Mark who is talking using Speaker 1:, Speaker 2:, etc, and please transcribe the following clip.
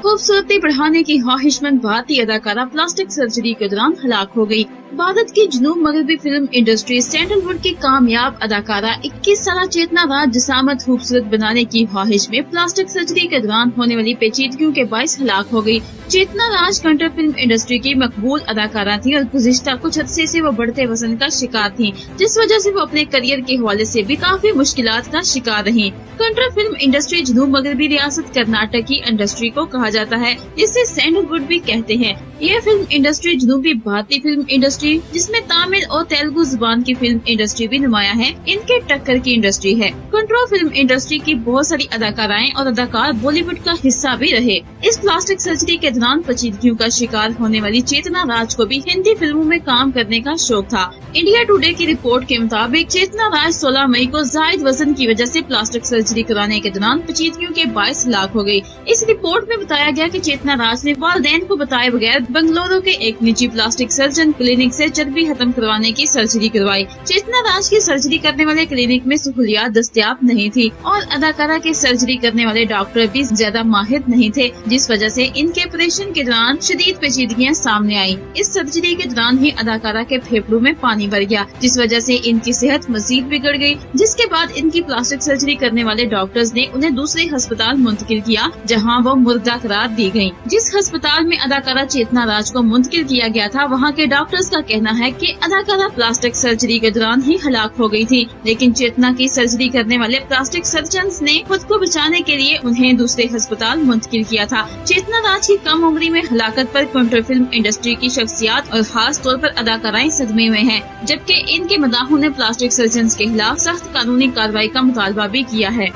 Speaker 1: खूबसूरती बढ़ाने की ख्वाहिशमंद भारतीय अदाकारा प्लास्टिक सर्जरी के दौरान हलाक हो गई। भारत की जनूब मगरबी फिल्म इंडस्ट्री सैंडलवुड की कामयाब अदाकारा 21 साल चेतना राज जिसामत खूबसूरत बनाने की ख्वाहिश में प्लास्टिक सर्जरी के दौरान होने वाली पेचीदगियों के बायस हलाक हो गई। चेतना राज कंट्री फिल्म इंडस्ट्री की मकबूल अदाकारा थी और गुज़िश्ता कुछ अरसे से वो बढ़ते वजन का शिकार थी, जिस वजह से वो अपने करियर के हवाले से भी काफी मुश्किलात का शिकार रही। कंट्री फिल्म इंडस्ट्री जनूब मगरबी रियासत कर्नाटक की इंडस्ट्री को कहा जाता है, जिसे सैंडलवुड भी कहते हैं। यह फिल्म इंडस्ट्री जनूबी भारतीय फिल्म इंडस्ट्री, जिसमें तमिल और तेलुगु जुबान की फिल्म इंडस्ट्री भी नुमाया है, इनके टक्कर की इंडस्ट्री है। कंट्री फिल्म इंडस्ट्री की बहुत सारी अदाकाराएं और अदाकार बॉलीवुड का हिस्सा भी रहे। इस प्लास्टिक सर्जरी के दौरान पेचीदगियों का शिकार होने वाली चेतना राज को भी हिंदी फिल्मों में काम करने का शौक था। इंडिया टुडे की रिपोर्ट के मुताबिक चेतना राज 16 मई को जायद वजन की वजह से प्लास्टिक सर्जरी कराने के दौरान पेचीदगियों के बायस हलाक हो गई। इस रिपोर्ट में बताया गया कि चेतना राज ने वालिदैन को बताए बगैर बंगलुरु के एक निजी प्लास्टिक सर्जन क्लिनिक से चर्बी खत्म करवाने की सर्जरी करवाई। चेतना राज की सर्जरी करने वाले क्लिनिक में सहूलियात दस्तयाब नहीं थी और अदाकारा के सर्जरी करने वाले डॉक्टर भी ज्यादा माहिर नहीं थे, जिस वजह से इनके ऑपरेशन के दौरान शदीद पेचीदगियां सामने आई। इस सर्जरी के दौरान ही अदाकारा के फेफड़ों में पानी भर गया, जिस वजह से इनकी सेहत मजीद बिगड़ गई, जिसके बाद इनकी प्लास्टिक सर्जरी करने वाले डॉक्टर्स ने उन्हें दूसरे अस्पताल मुंतकिल किया, जहां वो मुर्दा करार दी गयी। जिस अस्पताल में अदाकारा चेतना राज को मुंतकिल किया गया था, वहां के डॉक्टर्स का कहना है कि अदाकारा प्लास्टिक सर्जरी के दौरान ही हलाक हो गई थी, लेकिन चेतना की सर्जरी करने वाले प्लास्टिक सर्जन ने खुद को बचाने के लिए उन्हें दूसरे अस्पताल मुंतकिल किया था। चेतना राज की कम उम्री में हलाकत पर कंट्री फिल्म इंडस्ट्री की शख्सियत और खास तौर पर अदाकाराएं सदमे में हैं, जबकि इनके मदाहों ने प्लास्टिक सर्जन के खिलाफ सख्त कानूनी कार्रवाई का मुतालबा भी किया है।